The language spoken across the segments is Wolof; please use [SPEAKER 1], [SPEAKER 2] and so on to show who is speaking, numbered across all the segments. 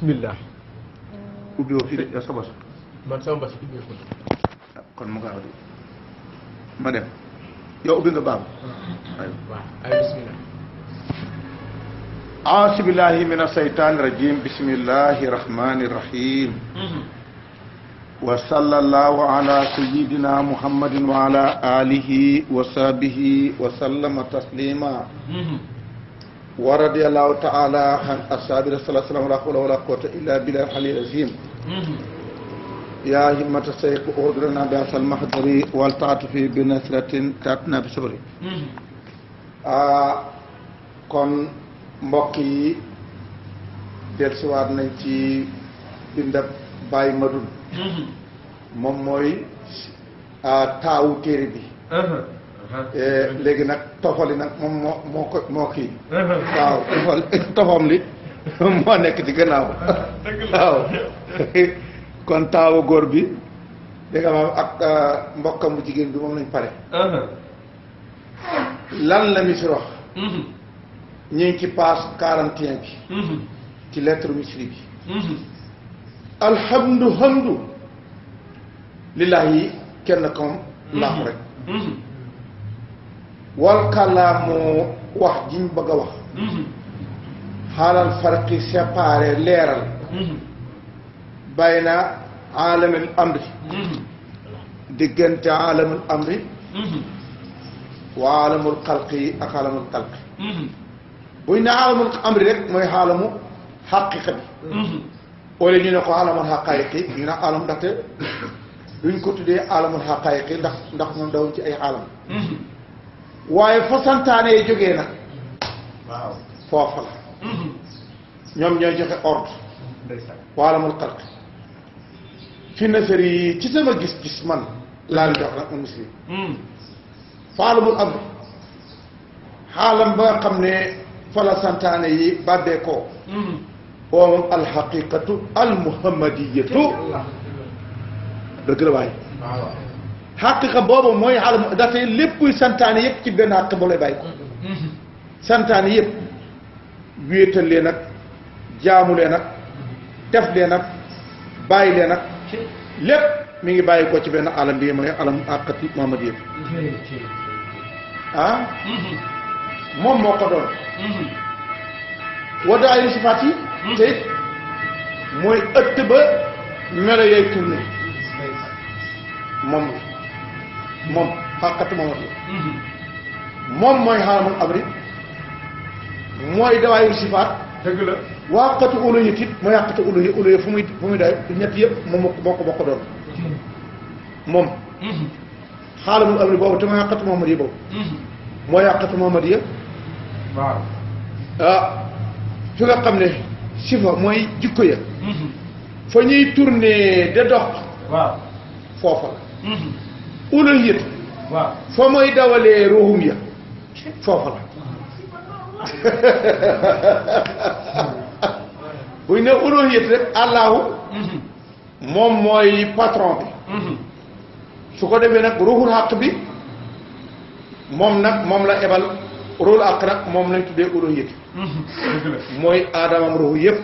[SPEAKER 1] bismillah.
[SPEAKER 2] ubbi woo fii de yow sa bos.
[SPEAKER 1] man sama bos ubbi ko.
[SPEAKER 2] kon mu gaaw di ma dem yow ubbi nga baabu.
[SPEAKER 1] waaw ay bismillah.
[SPEAKER 2] أعوذ بالله من الشيطان الرجيم بسم الله الرحمن الرحيم وصلى الله على سيدنا محمد وعلى آله وصحبه وسلم تسليما ورضي الله تعالى عن أصحاب رسول الله صلى الله عليه وسلم ولا حول ولا قوة إلا بالله العلي العظيم يا همة الشيخ أحضرنا بأس المحضر والتعاطف بنصرة تأتنا بصبر kon mbokk yi dellusiwaat nañ ci bindab Baye Madoune moom mooy taawu téere bi léegi nag tofali nag moom moo kii waaw tofam li moo nekk ci gannaaw waaw kon taawu góor bi dégg nga maam ak mbokkam bu jigéen bi moom lañ pare lan la mi si wax ñu ngi ci page 41 bi ci lettre misri bi hamdu lillahi kenn kom laaxu rek wal kalaamu wax jiñ bëgg a wax xaalal farqi séparé leeral bayna aalamil amri diggante aalamul amri wa aalamul xalqi ak aalamul xalqi buñ ne aalamul amri rek mooy xaalamu xaqiqa bi wala ñu ne ko aalamul xaqaayiqi ñu ne aalam ndaxte duñ ko tuddee aalamul xaqaayiqi ndax ñoom dawuñ ci ay aalam waaye fa santaane yi jógee nag waaw foofa la ñoom ñooy joxe ordre wa aalamul xalqi fi nasari yi ci sama gis-gis man laa li jox nag man muslim fa aalamul amri xaalam ba nga xam ne fala santaane yi bàddee ko boo moom alxaqiqatu almuhammadiyatu dëgg la waaye xaqiqa boobu mooy xaalam dafay léppuy santaane yëpp ci benn xaq ba lay bàyyi ko santaane yëpp wéetal leen nag jaamu leen nag def leen nag bàyyi leen nag lépp mi ngi bàyyi ko ci benn alam bi mooy alam xaqatu muhammadiyatu moom moo ko doon wadda ay sifaat yi te it mooy ëtt ba melo yooy tourné moom xàqatu moom moom mooy xaalamul amri mooy dawaayu sifaat dëgg la waa xatu uluhiyya it mooy xàqatu uluhiyya fu muy day ñett yëpp moom moo ko doon moom xaalamul amri boobu te mooy xàqatu Muhammad yi boobu mooy xàqatu Muhammad yi waaw fi nga xam ne sifa mooy jikko ya fa ñuy tourné de dox waaw foofa la uluhiyya waaw fa mooy dawalee ruuxum ya foofa la buñ ne uluhiyya rek allahu moom mooy patron bi su ko defee nag ruuxul xaq bi moom la ebal ruuxul xaq nag moom lañ tuddee uluhiyya mooy aadamam ruuxu yëpp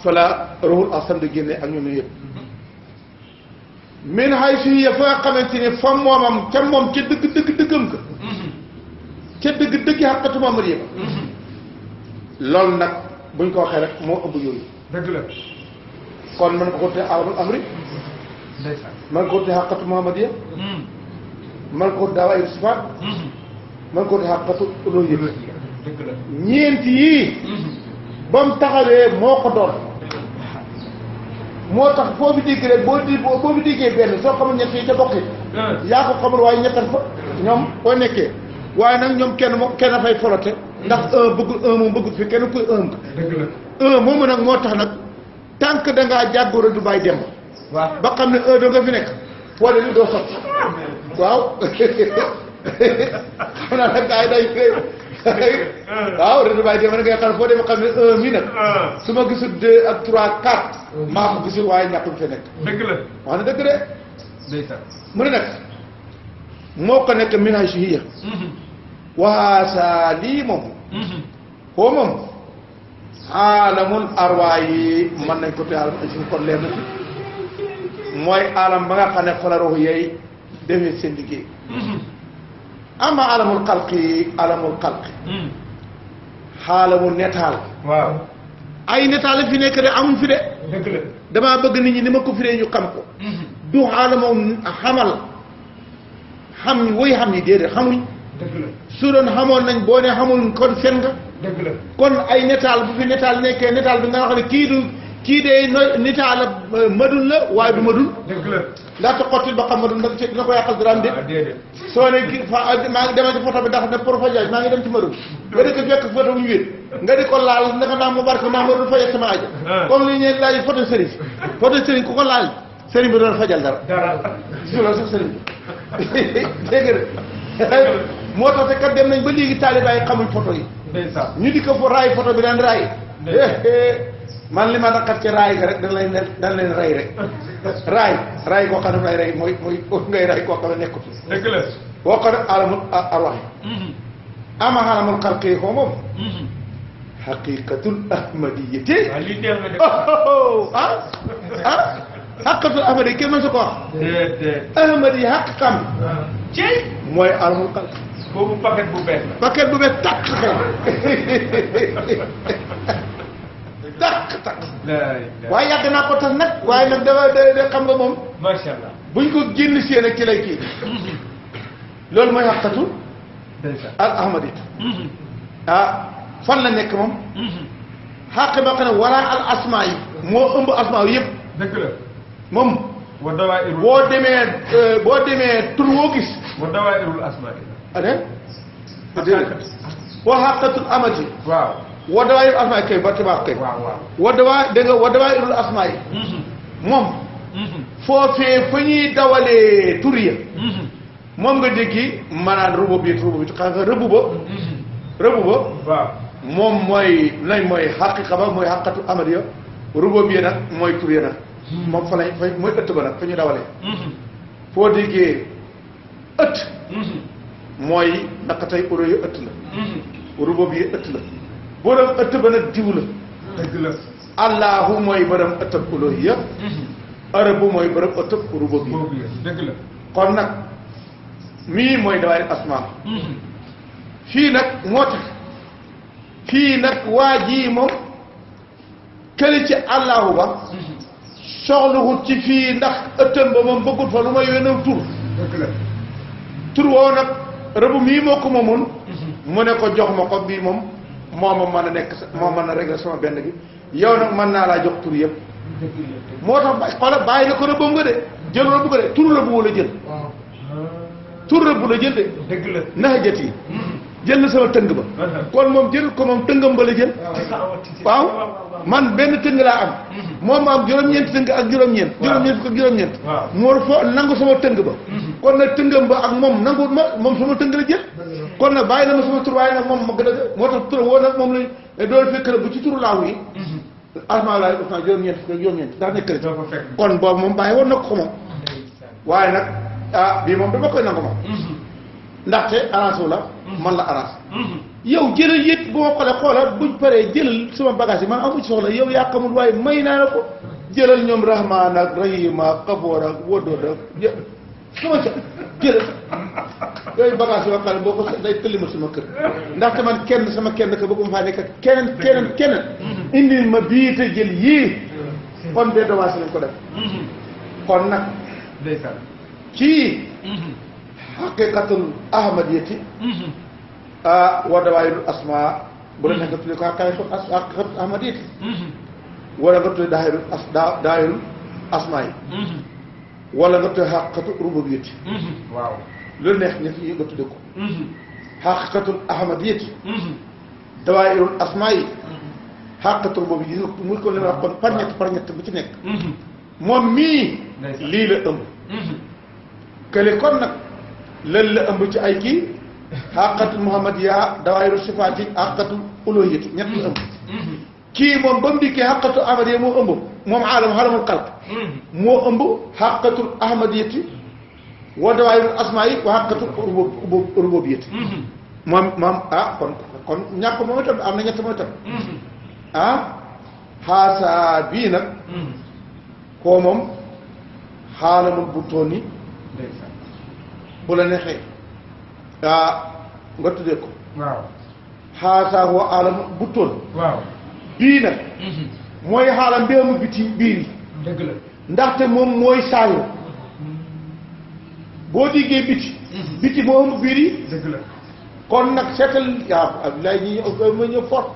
[SPEAKER 2] fala ruuxul asam di génne ak ñoom yëpp min hay fii ya fa nga xamante ni fa moomam ca moom ca dëggam ka ca dëggi xaqatu Muhammad yëpp loolu nag buñ ko waxee rek moo ëmb yooyu dëgg la kon mën nga ko tuddee aalamul amri mën nga ko tuddee xaqatu Muhammad yëpp mën nga ko tuddee daawaay sifaat mën nga ko tuddee xaqatu uluhiyya ñeenti yii ba mu taxawee moo ko doon moo tax foo fi dégg rek boo fi déggee benn soo xamul ñett yi te bokk yaa ko xamul waaye ñettal fa ñoom boo nekkee waaye nag ñoom kenn fay folote ndax moom bëggul fi kenn koy un nga moomu nag moo tax nag tant que da ngaa jàggoor a du bàyyi dem ba xam ne da nga fi nekk wala li doo sotti waaw xam naa nag gars yi day waaw redu bàyyi dem na ngay xam foo demee xam ne mi nag su ma gisul 2 ak 3 4 maa ko gisul waaye ñàkk fi nekk dëgg la wax na dëgg de mu ne nag moo ko nekk minage hiya waasa lii moom koo moom aalamul arwaa yi mën nañ ko tuddee aalam ajsim kon leer na mooy alam ba nga xam ne fa la ruux yeey defee seen liggéey ama alamul xalqi xaalamu netaal
[SPEAKER 1] waaw
[SPEAKER 2] ay netaal fi nekk de amuñ fi de
[SPEAKER 1] dëgg la
[SPEAKER 2] damaa bëgg nit ñi ni ma ko firee ñu xam ko du xaalamu xamal xam woy xam yi déedéet xamuñ
[SPEAKER 1] dëgg la
[SPEAKER 2] su doon xamoon nañ boo ne xamul kon fen nga
[SPEAKER 1] dëgg la
[SPEAKER 2] kon ay netaal bu fi netaal nekkee netaal bi nga wax ne kii de netaal madul la waaye du madul
[SPEAKER 1] dëgg la
[SPEAKER 2] laata xottil ba xam madul ndax dina ko yàqal dara déet
[SPEAKER 1] déedéet
[SPEAKER 2] soo ne kii maa ngi demal ci photo bi ndax ne pour fajaj maa ngi dem ci madul nga di ko fekk photo bu ñu wéet nga di ko laal naka naa mu barke naa madul fajal sama aajo comme li ñeen laaj photo sëriñ ku ko laal sëriñ bi doon fajal dara su la sax sëriñ bi dégg nga moo tax te kat dem nañ ba léegi taaliba yi xamuñ photo yi ñu di ko fa raay photo bi daan raay man li ma naqat ci raay ga rek dañ leen rey rek raay koo xam ne lay rey mooy ngay rey koo xam ne nekkut
[SPEAKER 1] dëgg la
[SPEAKER 2] boo ko def alamul arwax ama alamul xalqi ko moom xaqiqatul ahmadiyati
[SPEAKER 1] lii neex na de
[SPEAKER 2] xaqiqatul ahmadiyati kenn mën sa ko wax ahmadi xaqiqam
[SPEAKER 1] ci
[SPEAKER 2] mooy alamul xalqi
[SPEAKER 1] boobu paquet bu bees la
[SPEAKER 2] paquet bu bees tàq tàq waaye yàgg naa ko tas nag waaye nag da xam nga moom
[SPEAKER 1] macha allah
[SPEAKER 2] buñ ko génn seen ak ci lay kii loolu mooy xaqatu al ahmadi fan la nekk moom xaq ba xam ne wala al asmaa yi moo ëmb asmaa yi yëpp
[SPEAKER 1] dëgg la
[SPEAKER 2] moom
[SPEAKER 1] wa dawaa'irul
[SPEAKER 2] boo demee tur woo gis
[SPEAKER 1] wa dawaa'irul asmaa
[SPEAKER 2] wa xaqatul amati
[SPEAKER 1] waaw
[SPEAKER 2] wa dawaa'irul asmaa yi kay ba tabax kay wa dawaa'irul asmaa yi moom foofee fa ñuy dawalee tur ya moom nga déggi maanaam rëbb bi xam nga rëbb ba
[SPEAKER 1] waaw
[SPEAKER 2] moom mooy xaqiqa ba mooy xaqatu amadiya rëbb bi nag mooy tur ya nag moom fa mooy ëtt ba nag fa ñuy dawalee foo déggee ëtt mooy naka tey uro yi ëtt la rëbb bi ëtt la boo dem ëtt ba nag diw la
[SPEAKER 1] dëgg la
[SPEAKER 2] allahu mooy borom ëttab uluhiyya arabu mooy borom ëttab rububiyya
[SPEAKER 1] dëgg la
[SPEAKER 2] kon nag mii mooy dawaay asmaa fii nag moo tax fii nag waa ji moom këli ci allahu ba soxluwut ci fii ndax ëttam ba moom bëggut fa lu may wenaw tur
[SPEAKER 1] dëgg la
[SPEAKER 2] tur woowu nag rëbu mii moo ko moomoon mu ne ko jox ma ko bii moom moo ma mën a nekk moo mën a régler sama benn bi yow nag mën naa laa jox tur yëpp moo tax xoolal bàyyi na ko rëbbam nga de jël rëbb nga de tur rëbb wala jël tur rëbb la jël de
[SPEAKER 1] dëgg la
[SPEAKER 2] naxajat yi jël na sama tëng ba kon moom jël ko moom tëngam ba la jël waaw man benn tëng laa am moom am juróom-ñeent tëng ak juróom-ñeent fukk ak juróom-ñeent moo fo nangu sama tëng ba kon nag tëngam ba ak moom nangu ma moom sama tëng la jël kon nag bàyyi na ma sama tur waaye nag moom ma gën a moo tax tur woo nag moom la doolu fekk la bu ci turu laaw yi asmaa laay def naa juróom-ñeent fukk ak juróom-ñeent ndax nekk la kon boobu moom bàyyi woon na ko moom waaye nag bii moom dama koy nangu moom ndaxte arrangé wu la man la arrangé yow jëlal yëpp bu ma xoolee xoolal buñ paree jëlal sama bagage yi man amu ci soxla yow yaa xamul waaye may naa la ko jëlal ñoom rahmaan ak rahim ak kafoor ak wóddood ak sama ca jëlal yooyu bagage yoo xam ne boo ko day tëlima sama kër ndaxte man sama kenn ka bëgguma faa nekk keneen indi ma bii te jël yii kon bee dommage lañ ko def kon nag ci xaqiqatul ahmadiyati wa dawaayirul asmaa bu la nekk nga tuddee ko xaqiqatul ahmadiyati wala nga tuddee daayirul asmaa yi wala nga tuddee xaqiqatul rububiyati
[SPEAKER 1] waaw
[SPEAKER 2] lu neex ñett yi nga tuddee ko xaqiqatul ahmadiyati dawaayirul asmaa yi xaqiqatul rububiyati muy ko li ma wax kon par ñett bu ci nekk moom mii lii la ëmb kële kon nag lan la ëmb ci ay kii xaqatul muhammadiya dawaayiru sifaati xaqatul uluhiyati ñett la ëmb kii moom ba mu dikkee xaqatul ahmadiya moo ëmb moom alamul xalq moo ëmb xaqatul ahmadiyati wa dawaayiru asmaa yi wa xaqatul rububiyati moom kon ñàkk moom itam am na ñett moom itam ah xaasaa bii nag koo moom xaalamul bu toon yi bu la neexee nga tuddee ko
[SPEAKER 1] waaw
[SPEAKER 2] xaasaa huwa aalamul bu toon
[SPEAKER 1] waaw
[SPEAKER 2] bii nag mooy xaalam bi amul biti biir yi
[SPEAKER 1] dëgg la
[SPEAKER 2] ndaxte moom mooy saayo boo diggee biti moo amul biir yi
[SPEAKER 1] dëgg la
[SPEAKER 2] kon nag seetal yaa Abdoulaye ñi ma ñëw fort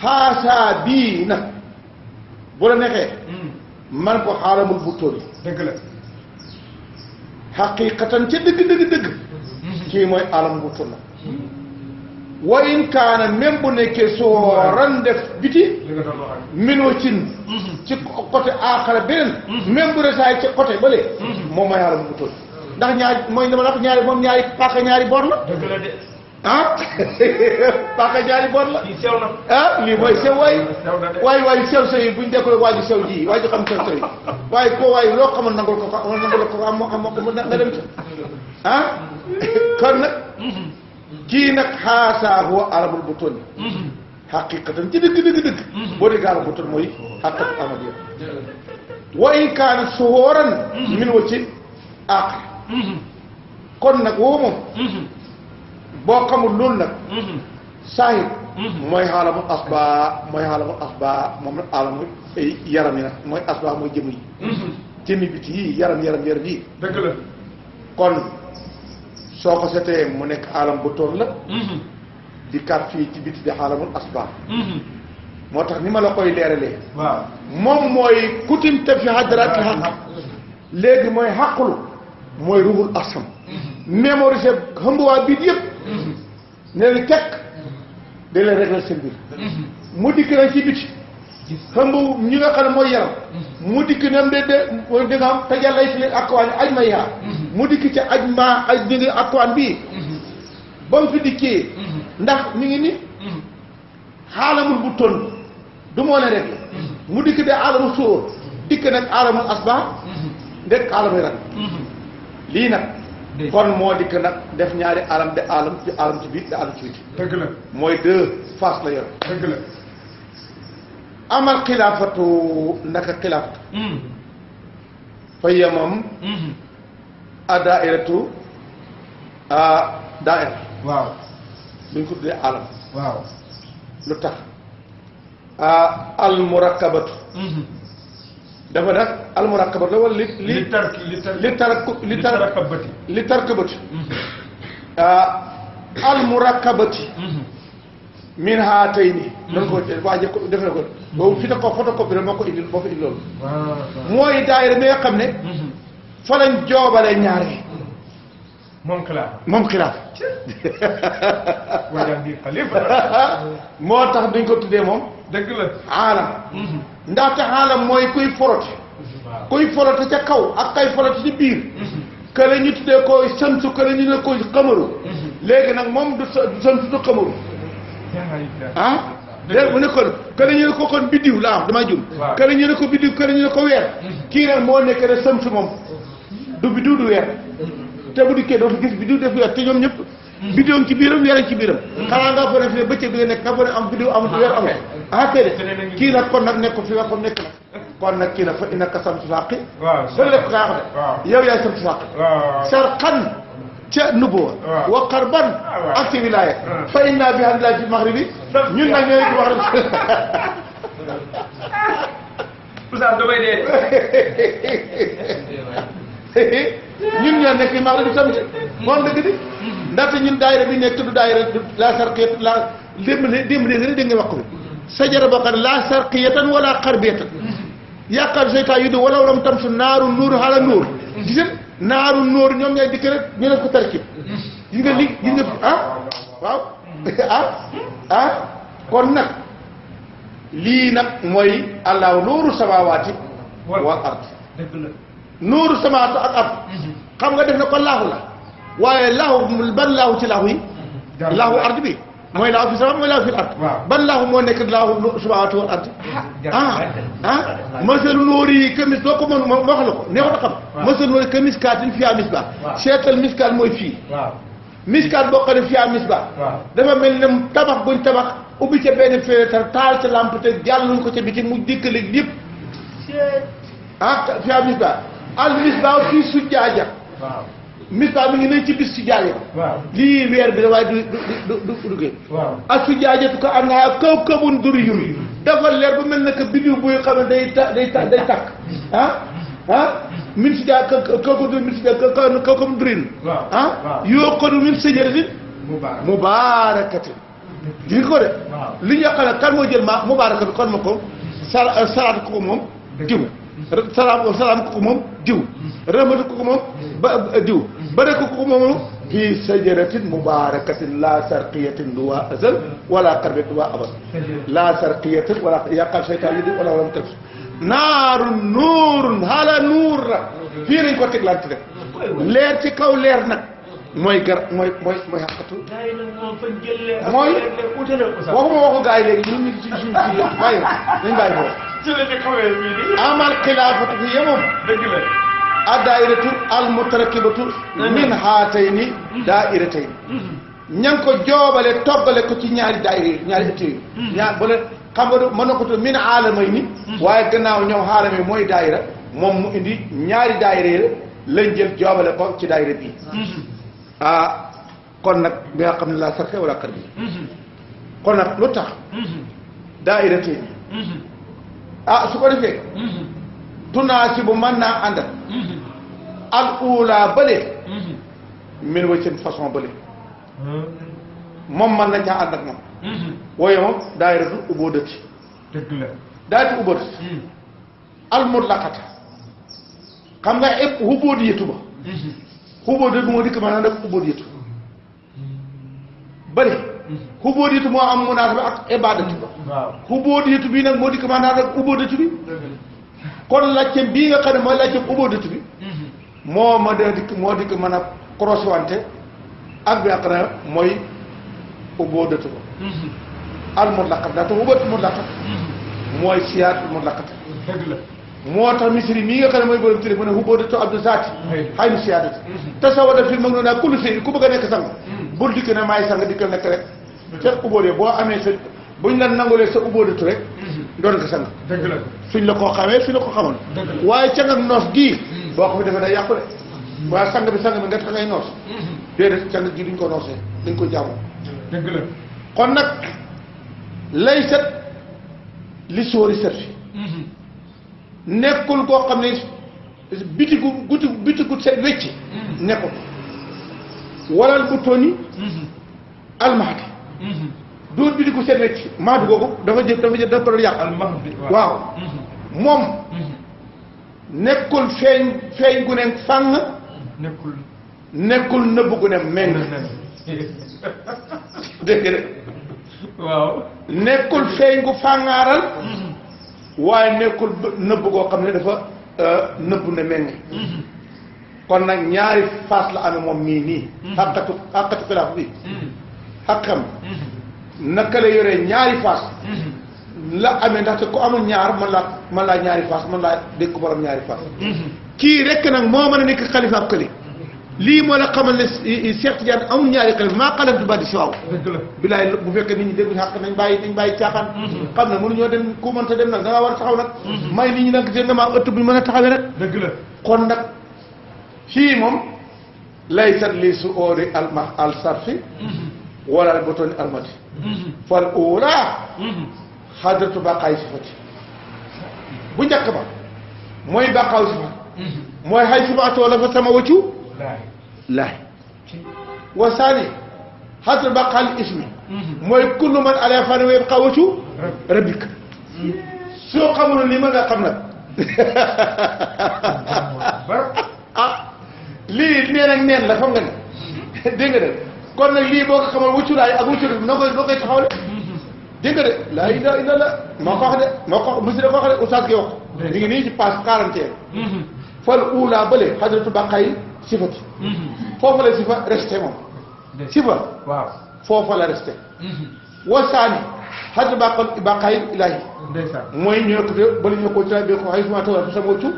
[SPEAKER 2] xaasaa bii nag bu la neexee man ko xaalamul bu toon yi
[SPEAKER 1] dëgg la
[SPEAKER 2] xaqiqatan ca dëgg kii mooy alam bu toon la wa in kaana même bu nekkee sooran def biti min wa cin ci côté aaxara beneen même bu resaay ci côté bële moom mooy alam bu toon ndax ñaari mooy dama la wax ñaari moom ñaari paaka ñaari bor la
[SPEAKER 1] dëgg la de
[SPEAKER 2] ah paaka ñaari bor la
[SPEAKER 1] lii sew na
[SPEAKER 2] ah lii mooy sew waay sew sew yi buñ dekkule waa ji sew ji waa ji xam sew sew yi waaye koo waaye loo xamal nangul ko am moo ko nga dem ci ah kon nag kii nag xaasaa huwa arabul butoon xaqiqatan ci dëgg boo dégg arabul butoon mooy xaqiqat amadiya wa in kaana suhooran min wa ci aaxir kon nag woo moom boo xamul loolu nag saahib mooy xaalamul asbaa moom nag aalamu yaram yi nag mooy asbaa mooy jëm yi jëmi biti yii yaram yi
[SPEAKER 1] dëgg la
[SPEAKER 2] kon soo ko setee mu nekk alam bu toon la di kat fii ci biti di xaalamul asbaa moo tax ni ma la koy leeralee
[SPEAKER 1] waaw
[SPEAKER 2] moom mooy kutim te fi hadrati xaq léegi mooy xaqulu mooy ruhul asam mémorisé xëmbuwaa biit yëpp ne la tekk da leen réglal seen biir mu dikk na ci biti xëmb ñi nga xam ne mooy yaram mu dikk nam de di nga am te yàlla fi leen akwaan aj ma yaa mu dikk ci aj di nga akwaan bii ba mu fi dikkee ndax mi ngi ni xaalamul bu ton du moo ne rek mu dikk de alamul suur dikk nag alamul asba ndekk alamul ran lii nag kon moo dikk nag def ñaari alam de alam ci biir de alam ci biti
[SPEAKER 1] dëgg la
[SPEAKER 2] mooy deux faces la yor
[SPEAKER 1] dëgg la
[SPEAKER 2] amal xilaafatu naka xilaafatu fa yemam a daairatu daaira
[SPEAKER 1] waaw
[SPEAKER 2] duñ ko tuddee alam
[SPEAKER 1] waaw
[SPEAKER 2] lu tax al murakabatu dafa nag al murakabatu la wala li tarkabati al murakabati min haatayni nan ko waaje ko def na ko boobu fi na ko photocopie la moo ko indil moo fi indi loolu mooy daayira mi nga xam ne fa lañ joobale ñaare moom xilaaf
[SPEAKER 1] waajal bi xalifa
[SPEAKER 2] moo tax duñ ko tuddee moom
[SPEAKER 1] dëgg la
[SPEAKER 2] aalam ndaxte aalam mooy kuy forote ca kaw ak kay forote ci biir kële ñu tuddee ko samsu kële ñu ne ko xamaru léegi nag moom du samsu du xamaru ah léegi mu ne kon kële ñu ne ko kon biddiw laa am damaa jum kële ñu ne ko biddiw kële ñu ne ko weer kii nag moo nekk ne samsu moom du biddiw du weer te bu dikkee dootu gis biddiw def weer te ñoom ñëpp biddiw ci biiram weer ci biiram xanaa nga fone fi ne bëccëg bi nga nekk nga fone am biddiw amul weer amul ah tey kii nag kon nag nekk fi nga xam nekk nag kon nag kii nag fa innaka samsu saqi fa lépp kaa ko de yow yaay samsu saqi sarqan ca nubuwa wa qarban ak ci wilaaya fa inna bi hamdillahi fi maghribi ñun nag ñooy ci maghrib
[SPEAKER 1] Oustaz damay dee
[SPEAKER 2] ñun ñoo nekk maghrib samedi moom dëgg di ndaxte ñun daayira bi nekk du daayira la sarqiyat la démb léegi dégg nga wax ko bi sajara boo xam ne la sarqiyatan wala xarbiyatan yàqal seytaan yu di wala lam tam su naaru nuur xala nuur gis nga naaru nuur ñoom ñooy dikk rek ñu ne ko tarkib gis nga li gis nga waaw kon nag lii nag mooy allahu nuuru samawaati wal ard nuuru samawaati ak ard xam nga def na ko laahu la waaye laahu ban laahu ci laahu yi laahu ard bi mooy laahu fi sama mooy laahu fi ard ban laahu moo nekk laahu samawaati wal ard masalu nuuri yi kemis doo ko mën moo wax la ko neexut a xam masalu nuuri kemis kaatin fiyaa misbaa seetal miskaat mooy fii miskaat boo xam ne fiyaa misbaa dafa mel ne tabax buñ tabax ubbi ca benn fenêtre taal ca lampe te jàlluñ ko ca biti mu dikkaleeg lépp fi am misbaa al misbaa fii sujjaaja misbaa mi ngi ne ci bis sujjaaja lii weer bi la waaye du duggee ak sujjaajatu ko am naa kawkabun duriyun dafa leer ba mel na que biddiw buy xam ne day takk min sujjaa kawkabun min sujjaa kawkabun duriyun yoo ko du min sajaratin mubaarakatin di nga ko de li ñu yàqal kan moo jël ma mubaaraka bi kon ma ko salaat ko moom diw salaam ko moom diw rahmatu ko moom diw baraka ko moom fii sajaratin mubaarakatin laa sarqiyatin du waa azal wala karbet du waa abad laa sarqiyatin wala yàqal seytaan yi di wala wala mu teg naarun nuurun xaala nuur la fii lañ ko teglante rek leer ci kaw leer nag mooy mooy xaqatu mooy waxuma waxu gars yi léegi ñun ñu ci suñ ci bàyyi nañ bàyyi foofu amal xilaafatu fi yemoom dëgg la addairatu almutarakibatu min haatayni daa'iratayni ña ngi ko joobale toggale ko ci ñaari daayira yi ñaari ëtt yi ñaar bale xam nga mën na ko tudd min aalamay waaye gannaaw ñoom aalam yi mooy daayira moom mu indi ñaari daayira yi lañ jël joobale ko ci daayira bii kon nag bi nga xam ne laa sarxe wala kar bi kon nag lu tax daa'iratayni su ko defee tunaasi bu mën naa àndal al ula bële min wa seen façon bële moom mën na caa ànd ak moom wooye moom daayiratu ubudati dëgg la daayiratu ubudati al mutlaqata xam nga ubudiyatu ba ubudiyatu moo dikk maanaam nag ubudiyatu bële ubudiyatu moo am munaasaba ak ibadatu ba ubudiyatu bii nag moo dikk maanaam nag ubudatu bi kon laajte bii nga xam ne mooy laajte ubudatu bi moo dikk mën a croisé wante ak bi nga xam ne mooy ubudatu ba al mutlaqat daa tax ubudatu mutlaqat mooy siyaat mutlaqat moo tax misri mii nga xam ne mooy borom tiri mu ne ubudatu abdu zaati xay nu siyaadati tasawada fi mag noonu kullu sey ku bëgg a nekk sang bul dikk ne maay sang dikkal nekk rek fekk ubóodee boo amee sa buñ la nangulee sa ubóodatu rek doon nga sang dëgg la suñ la koo xamee suñ la ko xamoon waaye càng ak noos gii boo ko fi defee day yàqu de waaye sang bi nga tax ngay noos déedéet càng gii duñ ko noosee dañ ko jaamu dëgg la kon nag lay set li sóori set fi nekkul koo xam ne bitigu set wecci nekkul walal bu tooñi almahdi dóor bitigu set wecci mahdi googu dafa jël dafa ko doon yàq waaw moom nekkul feeñ gu ne fàng nekkul nëbb gu ne meng dégg nga waaw nekkul feeñ gu fàngaaral waaye nekkul nëbb goo xam ne dafa nëbb ne meng kon nag ñaari face la amee moom nii xaqatu xilaaf bi xaqam naka la yoree ñaari face la amee ndaxte ku amul ñaar man laa ñaari face man laa dégg ko borom ñaari face kii rek nag moo mën a nekk xalifa ab këli lii moo la xamal ne Cheikh Tidiane amul ñaari xalifa maa xalamtu ba di si waaw bilaay bu fekkee nit ñi dégguñu xaq nañ bàyyi caaxaan xam ne mënuñoo dem ku mënta dem nag da ngaa war a taxaw nag may nit ñi nag dégg nga maa ëtt buñu mën a taxawee rek dëgg la kon nag fii moom laysat li su óori al sarfi wala al botoni almati fal ula xadratu baqaay sifati bu njëkk ba mooy baqaaw sifat mooy xay sifaatoo la fa sama waccu laay wa saani xadratu baqaal ismi mooy kullu man ala fani wa yabqa waccu rabbik soo xamul li ma nga xam nag lii neen ak neen la xam nga ne dégg nga de kon nag lii boo ko xamal wucculaay ak wucculaay noo koy taxawale dégg nga de laa ilaaha illallaah moo ko wax de moo ko monsieur ko wax de oustaz gi wax ñu ngi nii ci passe 41 fal uulaa bële xadratu baqaay sifati foofu la sifa resté moom sifa waaw foofu la resté wasaani xadratu baqaay ilaahi mooy ñoo ko de bala ñoo ko ci bi ko xay suma tawal sama waccu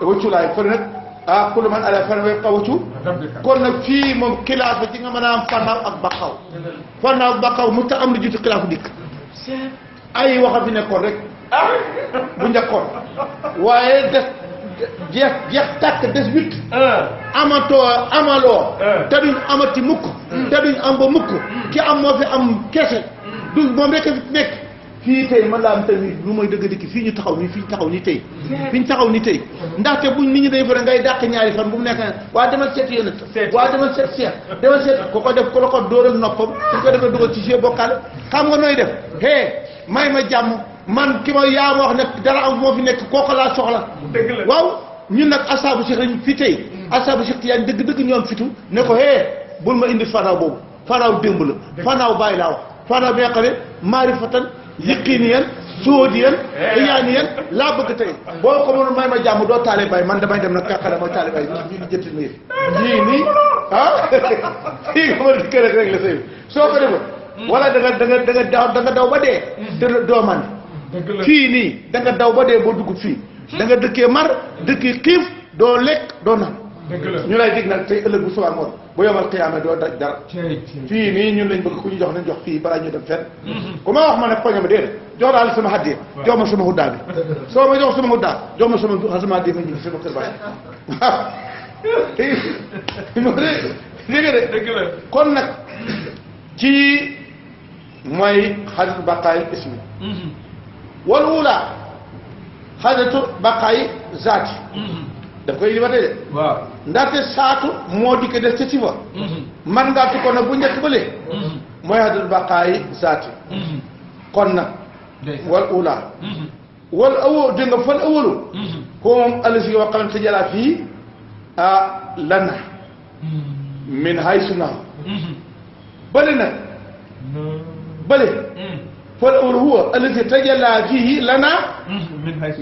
[SPEAKER 2] wucculaay fële nag ah ku lu man ala fan way xawatu kon nag fii moom xilaafa ci nga mën a am fannaaw ak baqaw fannaaw ak baqaw mu ta am lu jiitu xilaafu dikk ay waxa fi nekkoon rek bu njëkkoon waaye des jeex tàkk des huit amaloo te duñ amati mukk te duñ am ba mukk ki am moo fi am kese du moom rek fi nekk fii tey man laa am tamit lu mooy dëgg dëkk fii ñu taxaw nii fii ñu taxaw nii tey fi ñu taxaw nii tey ndaxte buñ nit ñi day fara ngay dàq ñaari fan bu mu nekk waa demal seet yonent waa demal seet seet demal seet ko def ko la ko dóor ak noppam suñ ko defee dugal ci jeu bokkaale xam nga nooy def may ma jàmm man ki ma yaa ma wax ne dara am moo fi nekk kooku laa soxla waaw ñun nag asaabu Cheikh lañ fi tey asaabu Cheikh Tijaan dëgg-dëgg ñoom fitu ne ko bul ma indi fanaaw boobu fanaaw démb la fanaaw bàyyi laa wax fanaaw bi nga xam ne maarifatan yaqiniyan soodiyan iyaaniyan laa bëgg tey boo ko mënul may ma jàmm doo taale bay man damay dem nag kàqale mooy taale bay ñu jëtti ma yëf yii nii fii nga mën di kër rek la sëy soo ko defoon wala da nga daw ba dee te doo man fii nii da nga daw ba dee boo dugg fii da nga dëkkee mar dëkkee xiif doo lekk doo naan ñu lay dig nag tey ëllëg bu subaa ngoon bu yomal xiyaama doo daj dara fii nii ñun lañ bëgg ku ñu jox nañ jox fii balaa ñu dem fenn ku ma wax ma ne poñe ma déedéet jox daal sama xaddee jox ma sama huddaa bi soo ma jox sama huddaa jox ma sama hadiya ma ñibbi sama kër baay waaw dégg de kon nag ci mooy xadatu baqaay ismi wal wula xadatu baqaay zaati daf koy libatee de waaw ndaxte saatu moo di ko def ca sifa man ngaa tu ko nag bu njëkk ba lee mooy xadatu baqaay zaati kon nag wal ula wal awo dégg nga fal awalu ko moom alasi yoo xamante sa jalaa fii lana min haysu naaw bële nag bële fal awalu huwa alasi tajalla fii lana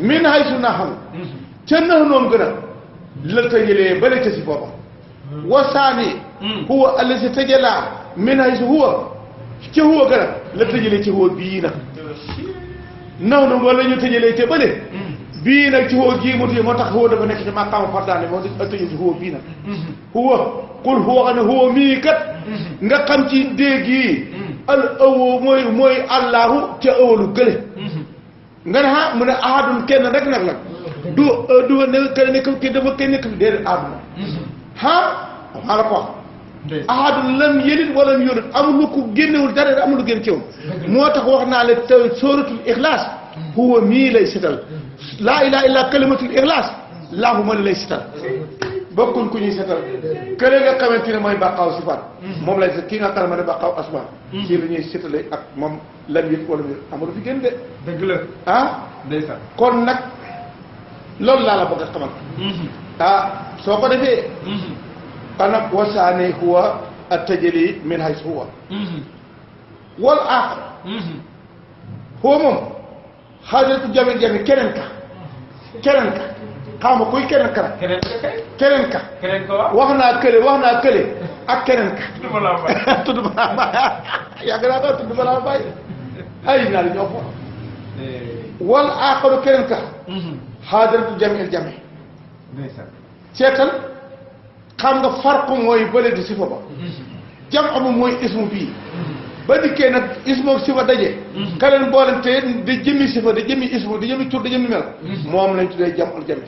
[SPEAKER 2] min haysu naaw ca nax noonu gën a la tëjalee bële ca si boppam wasaani huwa alasi tajalla min haysu huwa ca huwa gën a la tëjalee ci huwa bii nag naw na wala ñu tëjalee ca bële bii nag ci huwa gii mu tuye moo tax huwa dafa nekk ci maqaama fardaane moo tax tëjee ci huwa bii nag huwa qul huwa xam ne huwa mii kat nga xam ci dégg yi al awo mooy allahu ca awalu gële nga ne mu ne ahadun kenn rek nag la du ne kenn nekk ki dafa kenn nekk fi déedéet aaduna maa la ko wax ahadun lam yelid wala mu yulad amul lu ko génnewul dara amul lu génn ci woon moo tax wax naa la taw sóoratul ixlaas huwa mii lay sital laa ilaha illa kalimatul ixlaas laahu ma lay sital bokkuñ ku ñuy setal kële nga xamante ne mooy baqaaw sifaat moom lay kii nga xam ne baqaaw asmaan ci la ñuy setale ak moom lam yëg wala mu yëg amul fi gën de dëgg la ndeysaan kon nag loolu laa la bëgg a xamal soo ko defee nag wasaane huwa at-tajali min haysu huwa wal aaxar huwa moom xaajatu jami keneen ka xam nga kuy keneen ka wax naa kële ak keneen ka tudd ma laa bàyyi yàgg naa ko tudd ma laa bàyyi ay naa li ñoo fo wal aaxaru keneen ka xaajaratu jami seetal xam nga farqu mooy bële di sifa ba jam amu mooy ismu bii ba dikkee nag ismu ak sifa daje ka leen boolente di jëmmi sifa di jëmmi ismu di jëmmi tur di jëmmi mel moom lañ tuddee jam al jami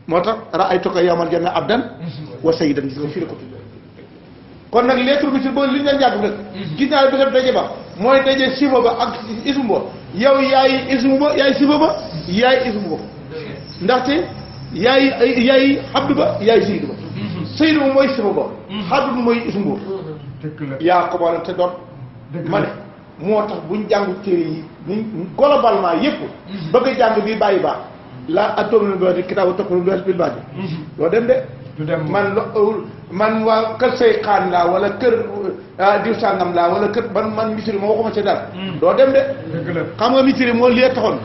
[SPEAKER 2] moo tax ra'aytuka yawmal jami abdan wa sayyidan gis nga fii la ko tudd kon nag lettre bi ci boo li ñu leen jàpp nag gis naa bisab daje ba mooy daje sifa ba ak ismu ba yow yaay ismu ba yaay sifa ba yaay ismu ba ndaxte yaay abdu ba yaay sayyidu ba sayyidu ba mooy sifa ba abdu ba mooy ismu ba yaa ko boole te doon ma ne moo tax buñ jàngu téere yi buñ globalement yëpp bëgg a jàng bi bàyyi baax la atome bi di kitaabu toppal lu bil baax doo dem de man waa kër say xaan laa wala kër diw sàngam laa wala kër man misiri moo waxuma ci dara doo dem de xam nga misiri moo lie taxoon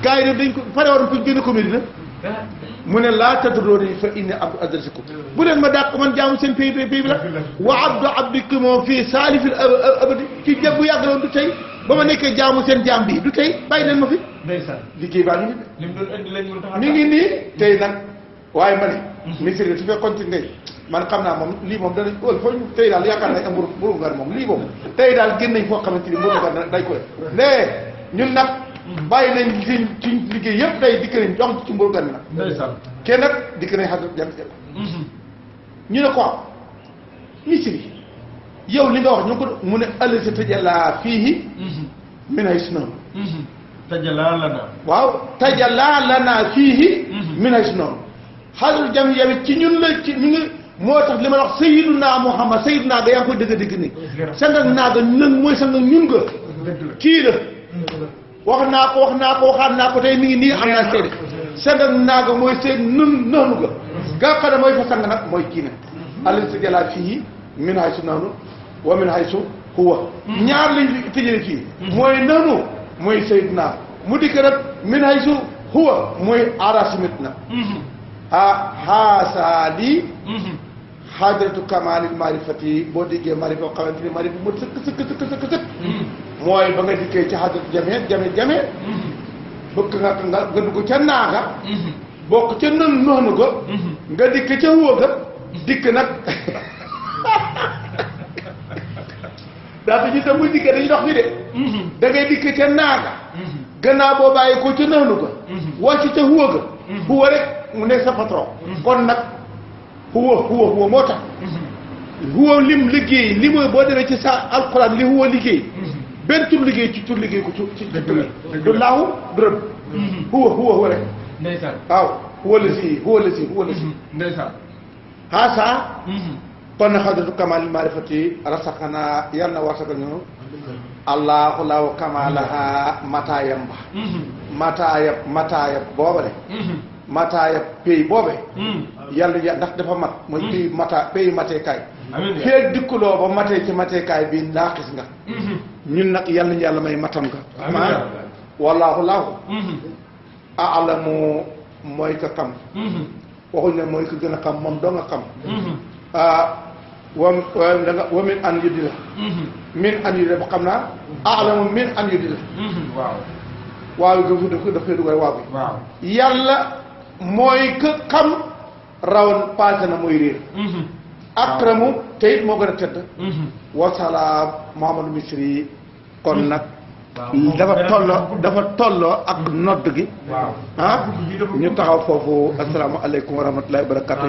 [SPEAKER 2] gars yi dañ ko pare waroon fuñ génn comédie na mu ne laa tadrooni fa inni abdu adresikum bu leen ma dàq man jaamu seen pays bi la wa abdu abdikum moom fii saalifil abadi ci jëg bu yàgg loon du tey ba ma nekkee jaamu seen jaam bi du tey bàyyi leen ma fi liggéey baa ngi nii mi ngi nii tey nag waaye ma ne misiri su fekkoon ci ngay man xam naa moom lii moom danañ ël foo tey daal yaakaar nañ am mburu ngar moom lii moom tey daal génn nañ foo xamante ni mburu ngar dañ ko def nee ñun nag bàyyi nañ suñ liggéey yëpp tey dikk nañ jox ci mburu ngar mi nag kenn nag dikk nañ xasat jant ñu ne ko misiri yow li nga wax ñu ko mu ne ëllëg sa tëjalaa fii min ay sunoonu
[SPEAKER 3] tajalaa lana
[SPEAKER 2] waaw tajalaa lana fii min ay sunoonu xaasul jam yawit ci ñun la ci ñu ngi moo tax li ma wax sayyiduna Muhammad sayyiduna ga yaa ngi koy dëgg ni sang ak naaga nag mooy sang ak ñun nga kii la wax naa ko waxaat naa ko tey mi ngi nii am naa seede sang ak naaga mooy seen nun noonu ga gaa xam ne mooy fa sang nag mooy kii nag ëllëg sa jalaa fii min ay sunoonu wa min haysu huwa ñaar lañ tëjee fii mooy nanu mooy sayyiduna mu dikk nag min haysu huwa mooy arasimit na xaasaali xaadratu kamaalil marifati boo diggee marifa boo xamante ni marifa mu sëkk mooy ba nga dikkee ci xaadratu jame bëgg nga dugg ca naaga bokk ca noonu ga nga dikk ca huwa ga dikk nag daata ñu tam muy dikkee dañu dox bi de da ngay dikk ca naaga gannaaw boo bàyyi ko ca noonu ga wàcc ca huwa ga huwa rek mu nekk sa patron kon nag huwa moo tax huwa lim liggéey li mooy boo demee ci sa alquran li huwa liggéey benn tur liggéey ci tur liggéey ko ci du laahu du rëbb huwa rek
[SPEAKER 3] ndeysaan
[SPEAKER 2] waaw huwa la si
[SPEAKER 3] ndeysaan
[SPEAKER 2] xaasa kon na xadratu kamal marifati rasakana yal na wasaka ñu allahu law kamalaha mataayam ba mataayab booba de mataayab pay boobe yàlla ndax dafa mat mooy pay mateekaay feeg dikkuloo ba matee ci mateekaay bi naaqis nga ñun nag yàlla ñu yàlla may matam nga ma wallaahu laahu aalamu mooy ka xam waxuñ ne mooy ko gën a xam moom doo nga xam wa min an yuddi la min an yuddi la ba xam naa aalamu min an yuddi la waaw daf koy dugal waaw bi yàlla mooy ka xam rawan passé na mooy réer akramu te it moo gën a tëdd wasalaam Mouhamadou Misri kon nag dafa tolloo ak nodd gi ñu taxaw foofu asalaamaaleykum wa rahmatullahi wa barakatu